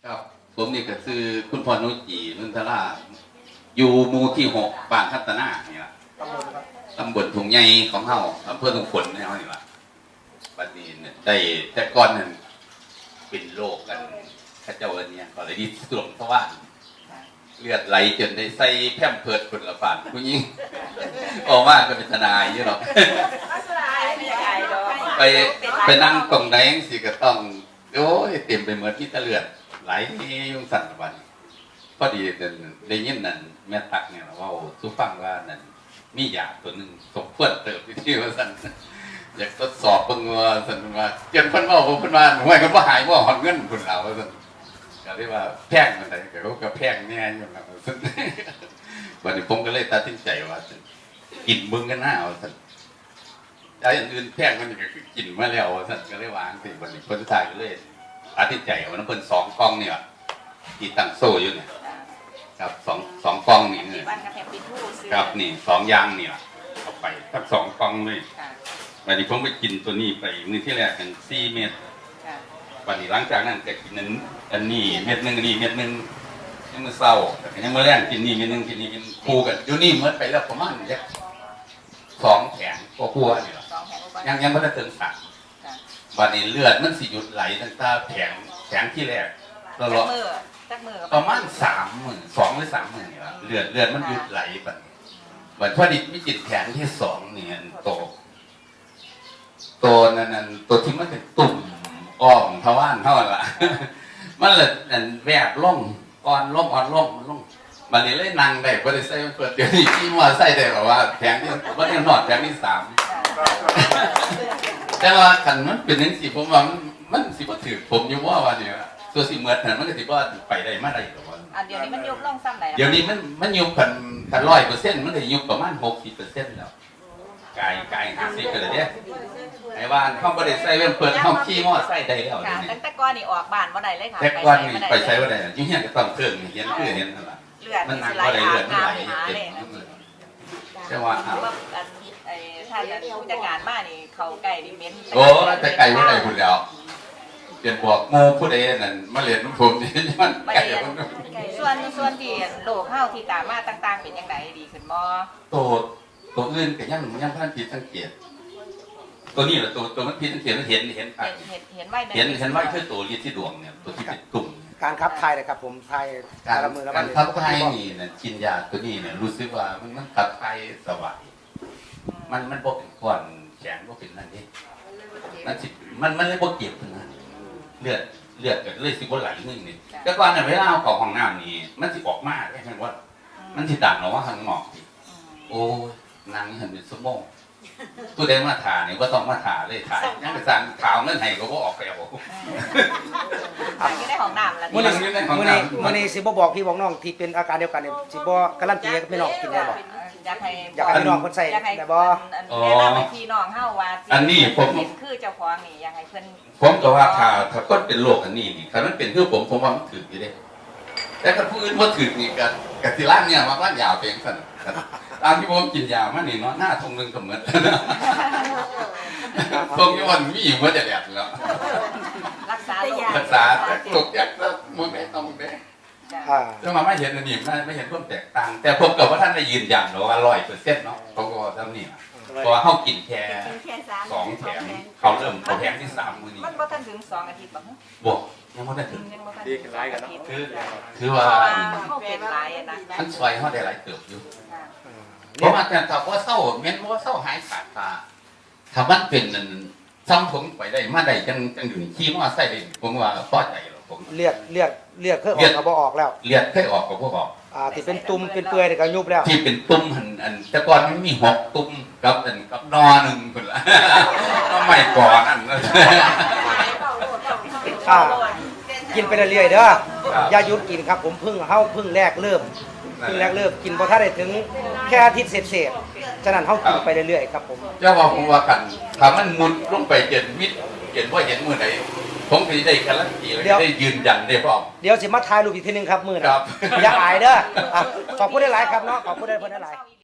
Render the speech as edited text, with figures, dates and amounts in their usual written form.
ครับผมนี่ก็คือคุณพรนุจีนุนทราอยู่หมู่ที่6บ้านคัตนาเนี่ยตำบลถุงใหญ่ของเฮาอำเภอถุงฝนเนี่ยนี่ล่ะบัดนี้เนี่ยได้แต่ก่อนนั้นเป็นโรคกันข้าเจ้าอันเนี้ยก็เลยดิสลมทวารเลือดไหลจนได้ใส่แพมเพิร์ดคนละฝานผู้หญิงออกมาก็เป็นทนายอยู่หรอกไปนั่งตรงไหนสิก็ต้องโอ้ยเต็มไปหมดที่ตะเลือดไหลยุ่งสั่นวันพอดีได้ยินนั่นแม่ตักเนี่ยว่าสุฟังว่านั่นมียาตัวหนึ่งสมควรเติมที่ว่าสั่นอยากทดสอบเบิ่งว่าสั่นว่าเจนเพิ่นว่าผมเพิ่นว่าห่วยเพิ่นบ่หายบ่หอดเงินเพิ่นเอาว่าสั่นก็เรียกว่าแพงมันได้ก็แพงแน่อยู่แล้วสั่นวันนี้ผมก็เลยตัดสินใจว่ากินเบิ่งกันหน้าว่าสั่นแต่อย่างอื่นแพงมันก็คือกินมาแล้วว่าสั่นก็เลยวางสิวันนี้คนสุดท้ายก็เลยตัดสินใจว่าน้ำเพิ่น2กล่องนี่ล่ะที่ตั้งโซ่อยู่เนี่ยครับสองกล่องนี่ครับนี่2อย่างนี่ล่ะเอาไปทั้ง2กล่องเลยวันนี้ผมไปกินตัวนี้ไปมื้อที่แรกกัน4 เม็ดวันนี้หลังจากนั้นก็กินอันนี้เม็ดนึงอันนี้เม็ดนึงยังมื้อเช้ายังมื้อแรกกินนี่เม็ดนึงกินนี่กินคู่กันอยู่นี่เหมือนไปแล้วประมาณจัก2แผงกว่าๆนี่ล่ะยังบ่ได้ถึง3วันนี้เลือดมันสิหยุดไหลตั้งแต่แผงที่แรกตลอดประมาณ3 มื้อ2 หรือ 3 มื้อนี่ล่ะเลือดมันหยุดไหลบัดวันพอดีมีจิตแผงที่2นี่ตัวนั้นตัวที่มันเป็นตุ่มอ้อมทวารเท่านั้นล่ะมันเลยแวบล่องอ่อนล่องมันล่องมันเลยนั่งได้บ่ได้ใส่เปิดเดี๋ยวนี้ที่ว่าใส่ได้แบบว่าแผงที่บ่ได้นอดแผงที่3แต่ว่าคันมันเป็นจังซี่ผมว่ามันสิบ่ถือผมอยู่ว่าเนี่ยตัวสิเหมือนนั้นมันก็สิบ่ไปได้มาได้หรอกว่าเดี๋ยวนี้มันยุบลงซ้ำไหนเดี๋ยวนี้มันยุบกัน100%มันได้ยุบประมาณ60%แล้วกาย50%ก็เลยเด้ไอ้บ้านเขาบ่ได้ใส่เปิดห้องขี้มอใส่ได้แล้วค่ะตั้งแต่ก่อนนี่ออกบ้านบ่ได้เลยค่ะแต่ก่อนนี่ไปใช้บ่ได้อยู่เฮียนก็ต้องเครื่องเฮียนคือเห็นนั่นล่ะเลือดมันสิไหลเลือดมันไหลแต่ว่าถ้าผู้จัดการมานี่เขาไก่ดิเม้นโอ้แต่ไก่บ่ได้พุ่นแล้วเปลี่ยนบอกโมผู้ใดนั่นมาเรียนผมนี่มันไก่ส่วนที่โรคเฮาที่ตามมาต่างๆเป็นจังไดดีขึ้นบ่ตัวอื่นก็ยังพันผิดสังเกตตัวนี้แหละตัวมันผิดสังเกตมันเห็นไว้คือตัวลิที่ดวงเนี่ยตัวที่เป็นตุ่มการขับถ่ายนะครับผมถ่ายการขับถ่ายนี่เนี่ยกินยาตัวนี้เนี่ยรู้สึกว่ามันขับถ่ายสบายมันบ่เป็นก้อนแข็งบ่เป็นนั่นนี่มันเลยบ่เจ็บนะเลือดก็เลยสิบ่ไหลนึงนี่แต่ก่อนน่ะเวลาเอาเข้าห้องน้ำนี่มันสิออกมาได้แม่นว่ามันสิดันออกมาข้างนอกโอ้นางนี่เห็นเป็นชั่วโมงผู้ใดมาถ่านี่บ่ต้องมาถ่าเลยถ่ายยังไปสั่งข่าวเงินให้ก็บ่ออกไปเอาอยู่ในห้องน้ำแล้วมื้อนี้สิบ่บอกพี่บอกน้องที่เป็นอาการเดียวกันนี่สิบ่การันตีให้พี่น้องกินได้บ่อยากให้พี่น้องเพิ่นใส่ได้บ่แนะนำให้พี่น้องเฮาว่าอันนี้ผมคือเจ้าของนี่อยากให้เพิ่นผมก็ว่าถ้าคนเป็นโรคอันนี้นี่ถ้ามันเป็นคือผมว่ามันถืออยู่เด้แต่ถ้าผู้อื่นบ่ถือนี่ก็สิล้างเนี่ยมาล้างยาวเองซั่นตามที่ผมกินยามานี่เนาะหน้าทงนึงก็เหมือนทงย้อนมีอยู่ว่าจะแดดแล้วรักษาตกจากมึงได้ต้องได้จะมาไม่เห็นอันนี้ไม่เห็นเพิ่มแตกต่างแต่ผมกับว่าท่านได้ยืนยันว่า100%เนาะเขาก็ทำนี่เพราะว่าเขากินแค่2 แถมเขาเริ่มแถมที่3มื้อนี้มันบ่ทันถึง2 อาทิตย์บ่บ่ยังบ่ได้ถึงดีขึ้นหลายกันเนาะคือว่าเขาเป็นหลายนะมันซอยเขาได้หลายเติบอยู่เพราะว่าแต่ถ้าว่าเศร้าแม้นว่าเศร้าหายขาดตาถ้ามันเป็นซ้ำผมไปได้มาได้จังอยู่ขี้มาใส่ได้ผมว่าพอใจหรอกผมเลือดเคยออกก็บ่ออกแล้วเลือดเคยออกก็บ่ออกที่เป็นตุ่มเป็นเปื่อยนี่ก็ยุบแล้วที่เป็นตุ่มแต่ก่อนมันมี6 ตุ่มกับนอนึงพุ่นล่ะก็ไม่ก่อนนั่นกินไปเรื่อยๆเด้ออย่าหยุดกินครับผมเพิ่งแรกเริ่มกินพอถ้าได้ถึงแค่อาทิตย์เศษฉะนั้นเขากินไปเรื่อยๆครับผมเจ้าว่าผมว่ากันถ้ามันมุดลงไปเจนมิดเจนว่าเห็นมือไหนผมก็ได้การันตีเลยได้ยืนยันได้พร้อมเดี๋ยวสิมาถ่ายรูปอีกทีนึงครับมือนะอย่าอายเด้อขอบคุณหลายๆครับเนาะขอบคุณได้เพิ่นหลาย